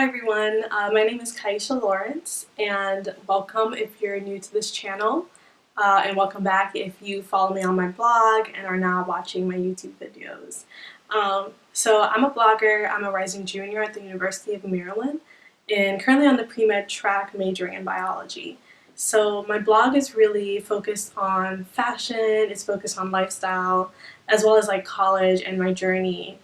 Hi everyone, my name is Kyeisha Lawrence, and welcome if you're new to this channel, and welcome back if you follow me on my blog and are now watching my YouTube videos. So I'm a blogger, I'm a rising junior at the University of Maryland, and currently on the pre-med track majoring in biology. So my blog is really focused on fashion, it's focused on lifestyle, as well as like college and my journey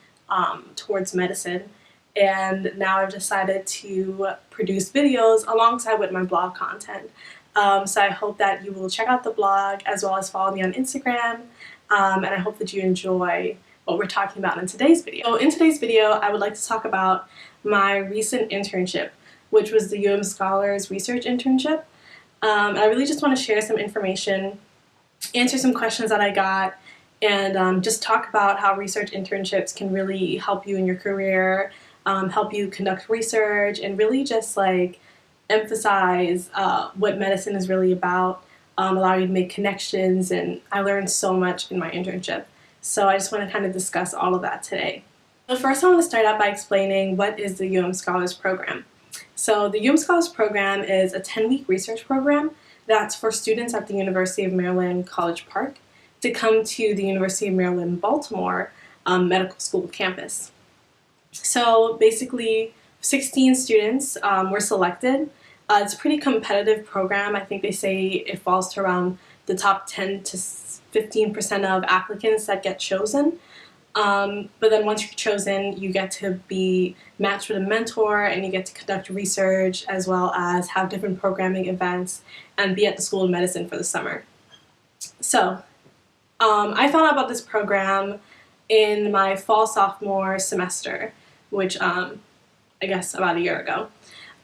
towards medicine. And now I've decided to produce videos alongside with my blog content. So I hope that you will check out the blog as well as follow me on Instagram, and I hope that you enjoy what we're talking about in today's video. So in today's video, I would like to talk about my recent internship, which was the UM Scholars Research Internship. I really just want to share some information, answer some questions that I got, and just talk about how research internships can really help you in your career, help you conduct research, and really just like emphasize what medicine is really about, allow you to make connections, and I learned so much in my internship. So I just want to kind of discuss all of that today. So first I want to start out by explaining what is the UM Scholars Program. So the UM Scholars Program is a 10-week research program that's for students at the University of Maryland College Park to come to the University of Maryland Baltimore Medical School campus. So basically 16 students were selected. It's a pretty competitive program. I think they say it falls to around the top 10 to 15% of applicants that get chosen. But then once you're chosen, you get to be matched with a mentor and you get to conduct research as well as have different programming events and be at the School of Medicine for the summer. So I found out about this program in my fall sophomore semester, which I guess about a year ago.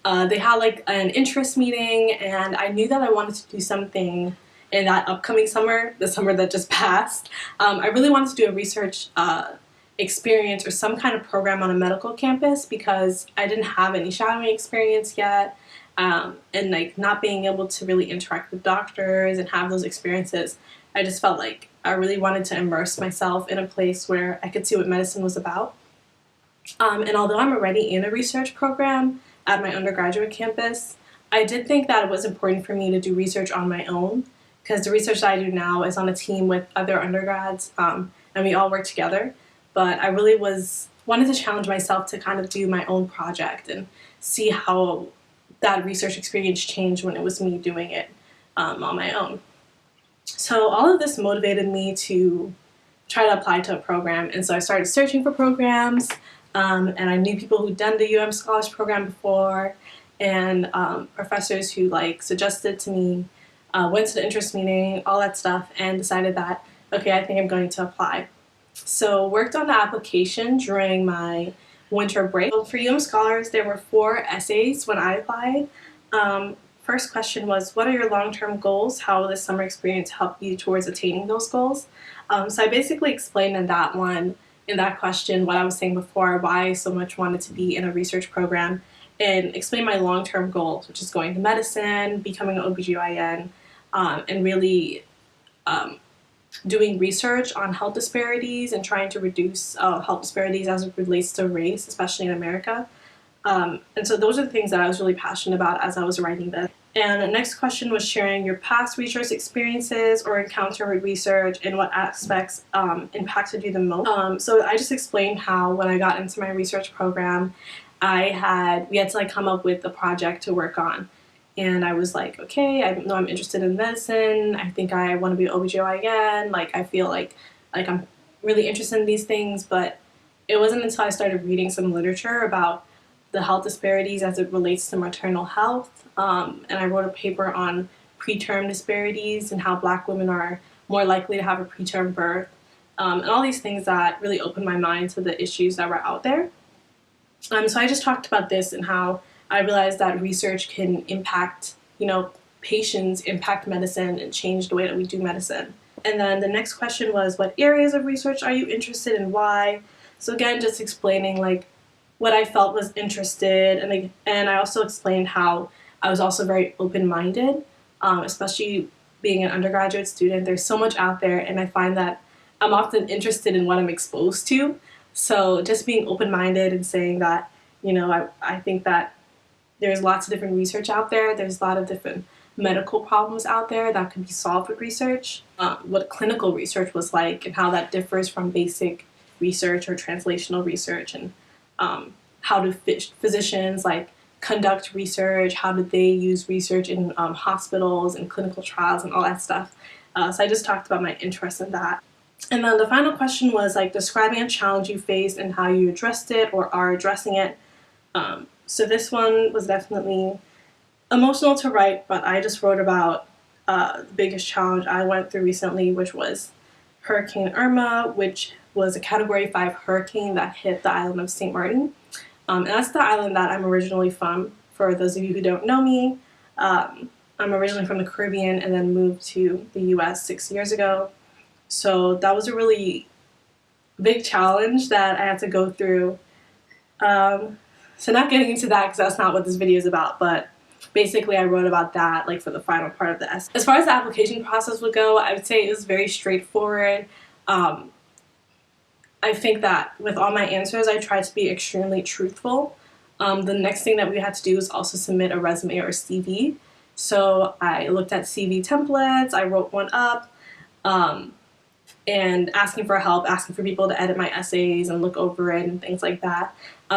They had like an interest meeting, and I knew that I wanted to do something in that upcoming summer, the summer that just passed. I really wanted to do a research experience or some kind of program on a medical campus because I didn't have any shadowing experience yet, and like not being able to really interact with doctors and have those experiences, I just felt like I really wanted to immerse myself in a place where I could see what medicine was about. And although I'm already in a research program at my undergraduate campus, I did think that it was important for me to do research on my own because the research that I do now is on a team with other undergrads, and we all work together. But I really wanted to challenge myself to kind of do my own project and see how that research experience changed when it was me doing it on my own. So all of this motivated me to try to apply to a program, and so I started searching for programs. And I knew people who'd done the UM Scholars Program before, and professors who like suggested to me, went to the interest meeting, all that stuff, and decided that, okay, I think I'm going to apply. So worked on the application during my winter break. So for UM Scholars, there were 4 essays when I applied. First question was, what are your long-term goals? How will this summer experience help you towards attaining those goals? So I basically explained in that question what I was saying before, why I so much wanted to be in a research program, and explain my long-term goals, which is going to medicine, becoming an OBGYN, and really doing research on health disparities and trying to reduce health disparities as it relates to race, especially in America. And so those are the things that I was really passionate about as I was writing this. And the next question was sharing your past research experiences or encounter with research and what aspects impacted you the most. So I just explained how when I got into my research program, we had to like come up with a project to work on. And I was like, okay, I know I'm interested in medicine. I think I want to be an OBGYN. Like I feel like I'm really interested in these things, but it wasn't until I started reading some literature about the health disparities as it relates to maternal health, and I wrote a paper on preterm disparities and how Black women are more likely to have a preterm birth, and all these things that really opened my mind to the issues that were out there. So I just talked about this and how I realized that research can impact, patients, impact medicine, and change the way that we do medicine. And then the next question was, what areas of research are you interested in, why? So again, just explaining like what I felt was interested, and I also explained how I was also very open-minded, especially being an undergraduate student. There's so much out there, and I find that I'm often interested in what I'm exposed to. So just being open-minded and saying that I think that there's lots of different research out there. There's a lot of different medical problems out there that can be solved with research. What clinical research was like and how that differs from basic research or translational research, and how do physicians like conduct research, how do they use research in hospitals and clinical trials and all that stuff. So I just talked about my interest in that. And then the final question was like describing a challenge you faced and how you addressed it or are addressing it. So this one was definitely emotional to write, but I just wrote about the biggest challenge I went through recently, which was Hurricane Irma, which was a Category 5 hurricane that hit the island of St. Martin. And that's the island that I'm originally from. For those of you who don't know me, I'm originally from the Caribbean and then moved to the US 6 years ago. So that was a really big challenge that I had to go through. So not getting into that because that's not what this video is about, but basically I wrote about that like for the final part of the essay. As far as the application process would go, I would say it was very straightforward. I think that with all my answers, I tried to be extremely truthful. The next thing that we had to do was also submit a resume or a CV. So I looked at CV templates, I wrote one up, and asking for help, asking for people to edit my essays and look over it and things like that.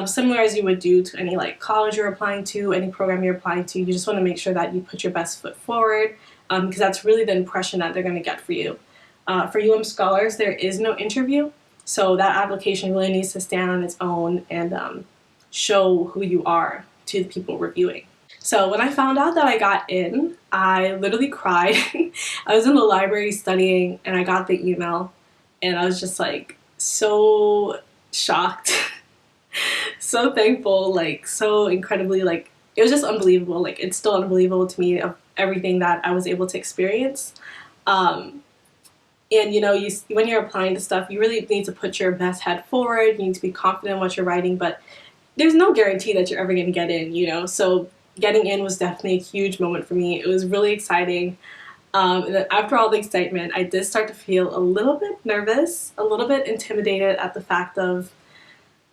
Similar as you would do to any like college you're applying to, any program you're applying to, you just want to make sure that you put your best foot forward, because that's really the impression that they're going to get for you. For scholars, there is no interview, so that application really needs to stand on its own and show who you are to the people reviewing. So when I found out that I got in, I literally cried. I was in the library studying and I got the email and I was just like so shocked, so thankful, like so incredibly, like it was just unbelievable. Like it's still unbelievable to me of everything that I was able to experience. And when you're applying to stuff, you really need to put your best head forward. You need to be confident in what you're writing, but there's no guarantee that you're ever going to get in, so getting in was definitely a huge moment for me. It was really exciting. And then after all the excitement, I did start to feel a little bit nervous, a little bit intimidated at the fact of,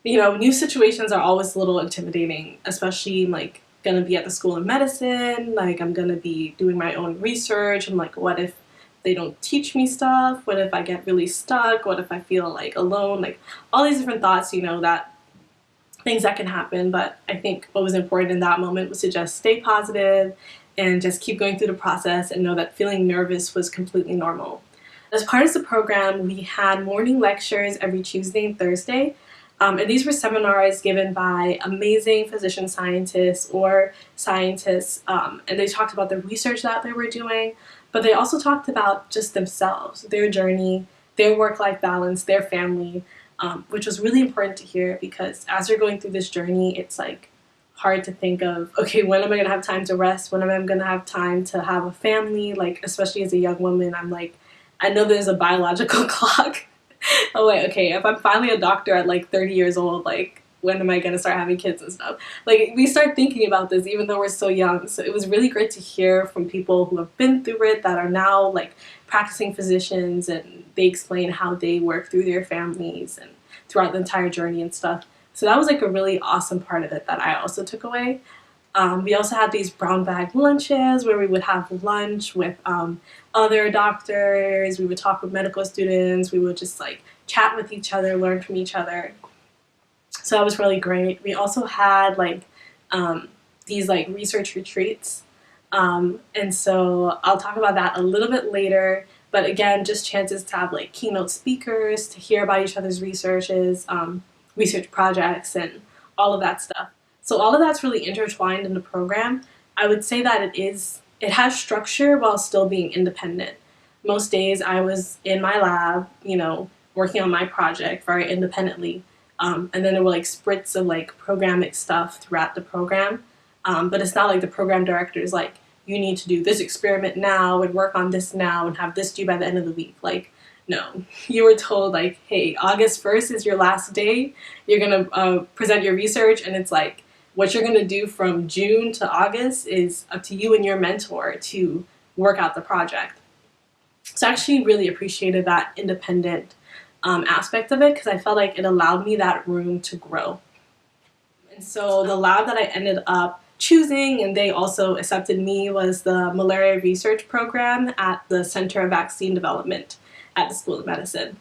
new situations are always a little intimidating, especially like going to be at the School of Medicine, like I'm going to be doing my own research. I'm like, what if they don't teach me stuff? What if I get really stuck? What if I feel like alone? Like all these different thoughts, that things that can happen. But I think what was important in that moment was to just stay positive and just keep going through the process and know that feeling nervous was completely normal. As part of the program, we had morning lectures every Tuesday and Thursday. And these were seminars given by amazing physician scientists or scientists, and they talked about the research that they were doing, but they also talked about just themselves, their journey, their work-life balance, their family, which was really important to hear because as you're going through this journey, it's like hard to think of, okay, when am I going to have time to rest? When am I going to have time to have a family? Like, especially as a young woman, I'm like, I know there's a biological clock. I'm like, okay, if I'm finally a doctor at like 30 years old, like, when am I going to start having kids and stuff? Like, we start thinking about this even though we're so young. So it was really great to hear from people who have been through it that are now like practicing physicians, and they explain how they work through their families and throughout the entire journey and stuff. So that was like a really awesome part of it that I also took away. We also had these brown bag lunches where we would have lunch with other doctors. We would talk with medical students. We would just like chat with each other, learn from each other. So that was really great. We also had like these like research retreats. And so I'll talk about that a little bit later. But again, just chances to have like keynote speakers, to hear about each other's researches, research projects, and all of that stuff. So all of that's really intertwined in the program. I would say that it has structure while still being independent. Most days I was in my lab, working on my project very independently. And then there were like spurts of like programmatic stuff throughout the program. But it's not like the program director is like, you need to do this experiment now and work on this now and have this due by the end of the week. Like, no, you were told like, hey, August 1st is your last day. You're going to present your research, and it's like what you're going to do from June to August is up to you and your mentor to work out the project. So I actually really appreciated that independent aspect of it because I felt like it allowed me that room to grow. And so the lab that I ended up choosing, and they also accepted me, was the malaria research program at the Center of Vaccine Development at the School of Medicine.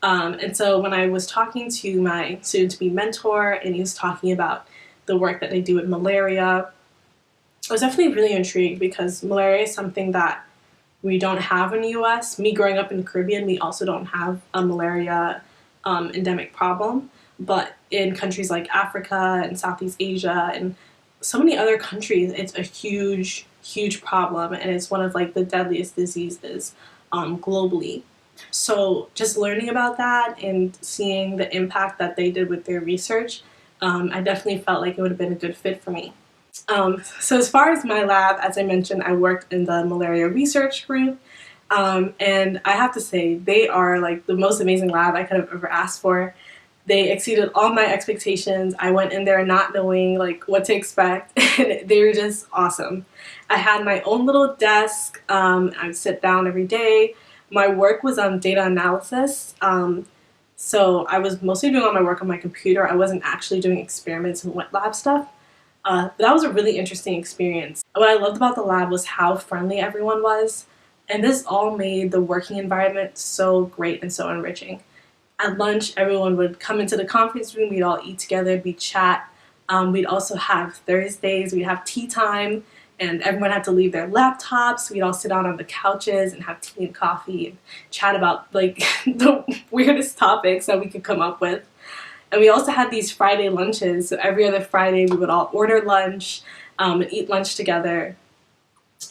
And so when I was talking to my soon-to-be mentor, and he was talking about the work that they do with malaria, I was definitely really intrigued because malaria is something that we don't have in the US. Me growing up in the Caribbean, we also don't have a malaria endemic problem. But in countries like Africa and Southeast Asia and so many other countries, it's a huge, huge problem, and it's one of like the deadliest diseases globally. So just learning about that and seeing the impact that they did with their research, I definitely felt like it would have been a good fit for me. So as far as my lab, as I mentioned, I worked in the malaria research group, and I have to say they are like the most amazing lab I could have ever asked for. They exceeded all my expectations. I went in there not knowing like what to expect, and they were just awesome. I had my own little desk. I would sit down every day. My work was on data analysis. So I was mostly doing all my work on my computer. I wasn't actually doing experiments and wet lab stuff. But that was a really interesting experience. What I loved about the lab was how friendly everyone was, and this all made the working environment so great and so enriching. At lunch, everyone would come into the conference room, we'd all eat together, we'd chat. We'd also have Thursdays, we'd have tea time, and everyone had to leave their laptops. We'd all sit down on the couches and have tea and coffee and chat about like the weirdest topics that we could come up with. And we also had these Friday lunches, so every other Friday we would all order lunch and eat lunch together,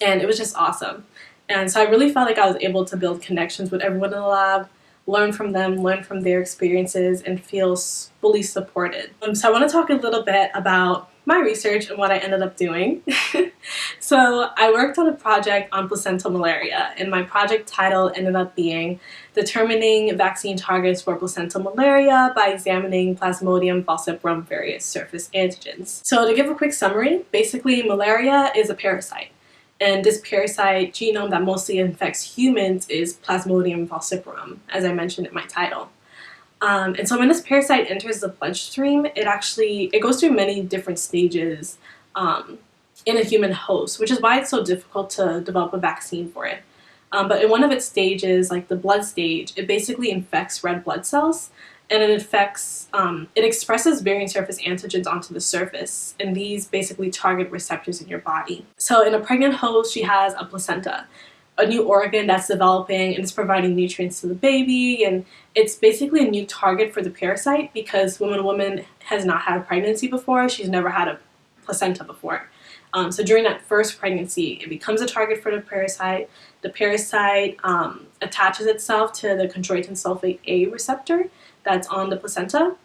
and it was just awesome. And so I really felt like I was able to build connections with everyone in the lab, learn from them, learn from their experiences, and feel fully supported. So I want to talk a little bit about my research and what I ended up doing. So I worked on a project on placental malaria, and my project title ended up being Determining Vaccine Targets for Placental Malaria by Examining Plasmodium falciparum various surface antigens. So to give a quick summary, basically malaria is a parasite. And this parasite genome that mostly infects humans is Plasmodium falciparum, as I mentioned in my title. And so when this parasite enters the bloodstream, it goes through many different stages in a human host, which is why it's so difficult to develop a vaccine for it. But in one of its stages, like the blood stage, it basically infects red blood cells, and it expresses varying surface antigens onto the surface, and these basically target receptors in your body. So in a pregnant host, she has a placenta, a new organ that's developing and is providing nutrients to the baby, and it's basically a new target for the parasite because when a woman has not had a pregnancy before, she's never had a placenta before. So during that first pregnancy, it becomes a target for the parasite. The parasite attaches itself to the chondroitin sulfate A receptor that's on the placenta,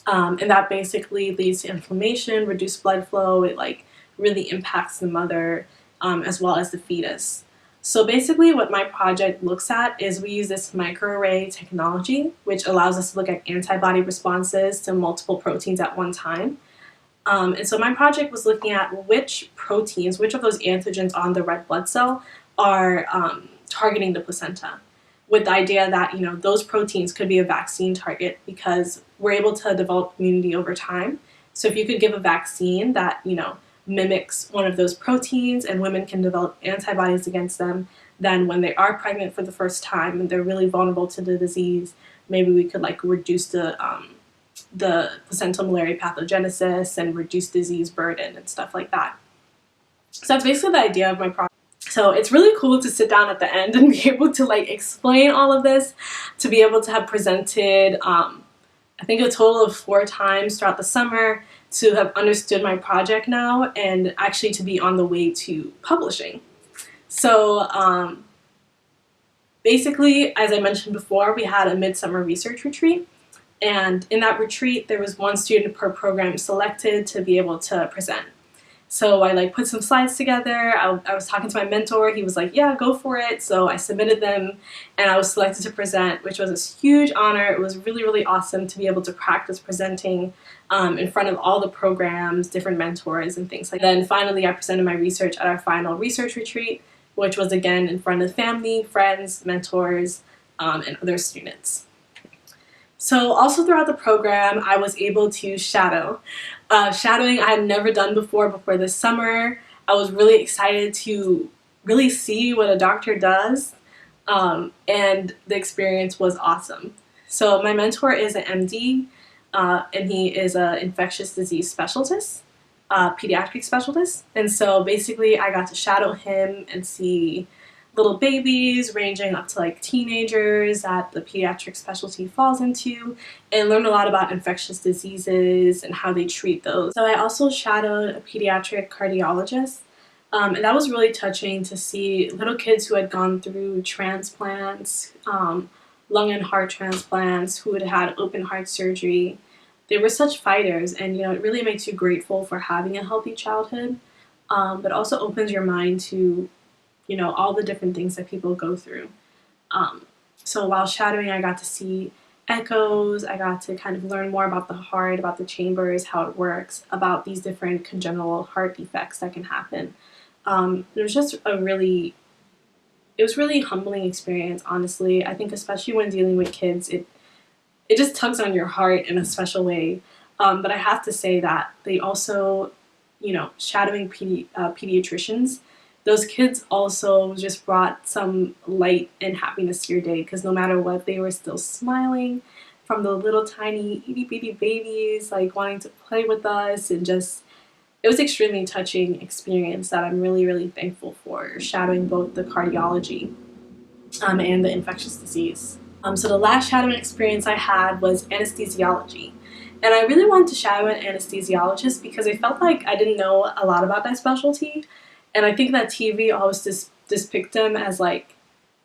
and that basically leads to inflammation, reduced blood flow. It like really impacts the mother as well as the fetus. So basically what my project looks at is we use this microarray technology, which allows us to look at antibody responses to multiple proteins at one time. And so my project was looking at which of those antigens on the red blood cell are targeting the placenta, with the idea that, those proteins could be a vaccine target because we're able to develop immunity over time. So if you could give a vaccine that, mimics one of those proteins and women can develop antibodies against them, then when they are pregnant for the first time and they're really vulnerable to the disease, maybe we could like reduce the placental malaria pathogenesis and reduce disease burden and stuff like that. So that's basically the idea of my project. So it's really cool to sit down at the end and be able to like explain all of this, to be able to have presented I think a total of 4 times throughout the summer, to have understood my project now, and actually to be on the way to publishing. So basically, as I mentioned before, we had a midsummer research retreat, and in that retreat there was 1 student per program selected to be able to present. So I like put some slides together. I was talking to my mentor. He was like, yeah, go for it. So I submitted them and I was selected to present, which was a huge honor. It was really, really awesome to be able to practice presenting in front of all the programs, different mentors and things like that. Then finally I presented my research at our final research retreat, which was again in front of family, friends, mentors, and other students. So also throughout the program, I was able to shadow. Shadowing I had never done before this summer. I was really excited to really see what a doctor does, and the experience was awesome. So my mentor is an MD, and he is an infectious disease specialist, pediatric specialist. And so basically I got to shadow him and see little babies ranging up to like teenagers that the pediatric specialty falls into, and learn a lot about infectious diseases and how they treat those. So I also shadowed a pediatric cardiologist, and that was really touching to see little kids who had gone through transplants, lung and heart transplants, who had had open heart surgery. They were such fighters, and it really makes you grateful for having a healthy childhood, but also opens your mind to all the different things that people go through. So while shadowing, I got to see echoes, I got to kind of learn more about the heart, about the chambers, how it works, about these different congenital heart defects that can happen. It was just it was really humbling experience, honestly. I think especially when dealing with kids, it just tugs on your heart in a special way. But I have to say that they also, shadowing pediatricians, those kids also just brought some light and happiness to your day, because no matter what, they were still smiling, from the little tiny itty bitty babies like wanting to play with us, and just it was extremely touching experience that I'm really, really thankful for, shadowing both the cardiology and the infectious disease. So the last shadowing experience I had was anesthesiology. And I really wanted to shadow an anesthesiologist because I felt like I didn't know a lot about that specialty. And I think that TV always depict them as like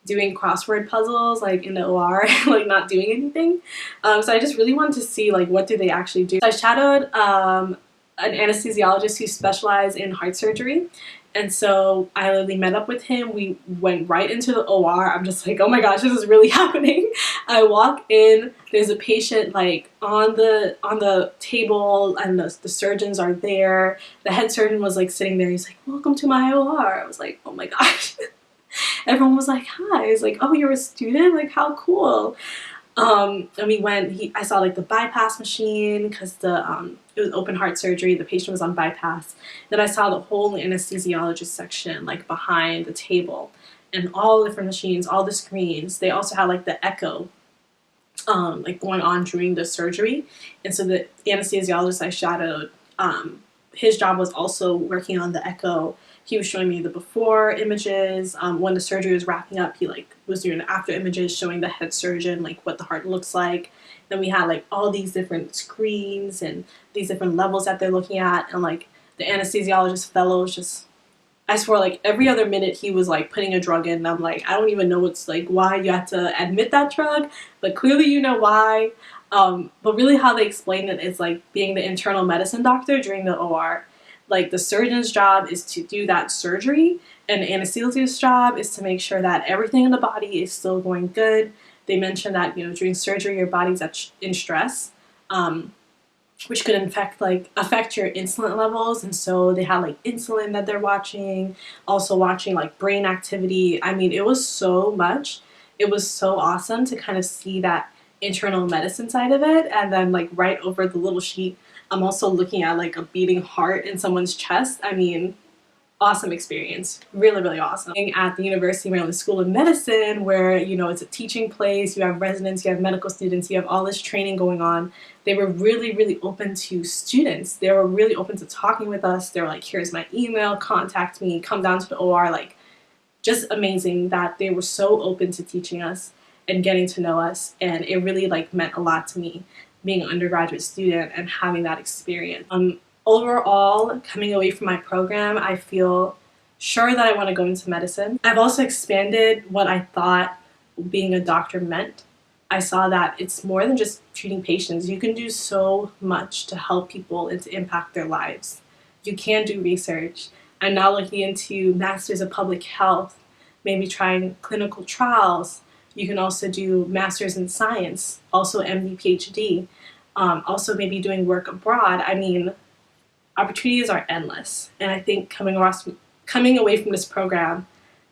doing crossword puzzles like in the OR, like not doing anything. So I just really wanted to see like what do they actually do. So I shadowed an anesthesiologist who specialized in heart surgery. And so I literally met up with him. We went right into the OR. I'm just like, oh my gosh, this is really happening. I walk in, there's a patient like on the table, and the surgeons are there. The head surgeon was like sitting there. He's like, welcome to my OR. I was like, oh my gosh. Everyone was like, hi. He's like, oh, you're a student? Like, how cool. And we went, I saw like the bypass machine, because it was open heart surgery, the patient was on bypass. Then I saw the whole anesthesiologist section like behind the table, and all the different machines, all the screens. They also had like the echo like going on during the surgery. And so the anesthesiologist I shadowed, his job was also working on the echo. He was showing me the before images. When the surgery was wrapping up, he like was doing the after images, showing the head surgeon like what the heart looks like. Then we had like all these different screens and these different levels that they're looking at, and like the anesthesiologist fellows just, I swear, like every other minute he was like putting a drug in, and I'm like, I don't even know what's like why you have to admit that drug, but clearly you know why. But really how they explain it is like being the internal medicine doctor during the OR. Like the surgeon's job is to do that surgery, and the anesthesiologist's job is to make sure that everything in the body is still going good. They mentioned that during surgery your body's in stress, which could affect your insulin levels, and so they had like insulin that they're watching, also watching like brain activity. I mean, it was so much. It was so awesome to kind of see that internal medicine side of it, and then like right over the little sheet, I'm also looking at like a beating heart in someone's chest. I mean, awesome experience. Really, really awesome. At the University of Maryland School of Medicine, where, it's a teaching place, you have residents, you have medical students, you have all this training going on. They were really, really open to students. They were really open to talking with us. They were like, here's my email, contact me, come down to the OR. Like, just amazing that they were so open to teaching us and getting to know us. And it really like meant a lot to me, being an undergraduate student and having that experience. Overall, coming away from my program, I feel sure that I want to go into medicine. I've also expanded what I thought being a doctor meant. I saw that it's more than just treating patients. You can do so much to help people and to impact their lives. You can do research. I'm now looking into Masters of Public Health, maybe trying clinical trials. You can also do Masters in Science, also MD, PhD. Also maybe doing work abroad. I mean, opportunities are endless. And I think coming away from this program,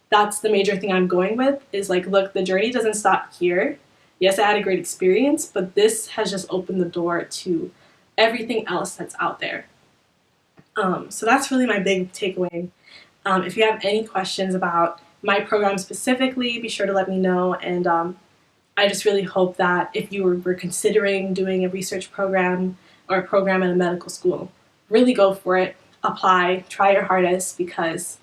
that's the major thing I'm going with, is like, look, the journey doesn't stop here. Yes, I had a great experience, but this has just opened the door to everything else that's out there. So that's really my big takeaway. If you have any questions about my program specifically, be sure to let me know. And I just really hope that if you were considering doing a research program or a program at a medical school, really go for it, apply, try your hardest, because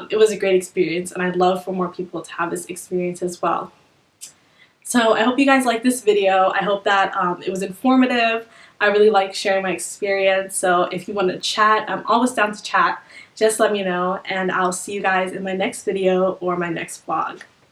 it was a great experience, and I'd love for more people to have this experience as well. So I hope you guys liked this video. I hope that it was informative. I really like sharing my experience, so if you want to chat, I'm always down to chat. Just let me know, and I'll see you guys in my next video or my next vlog.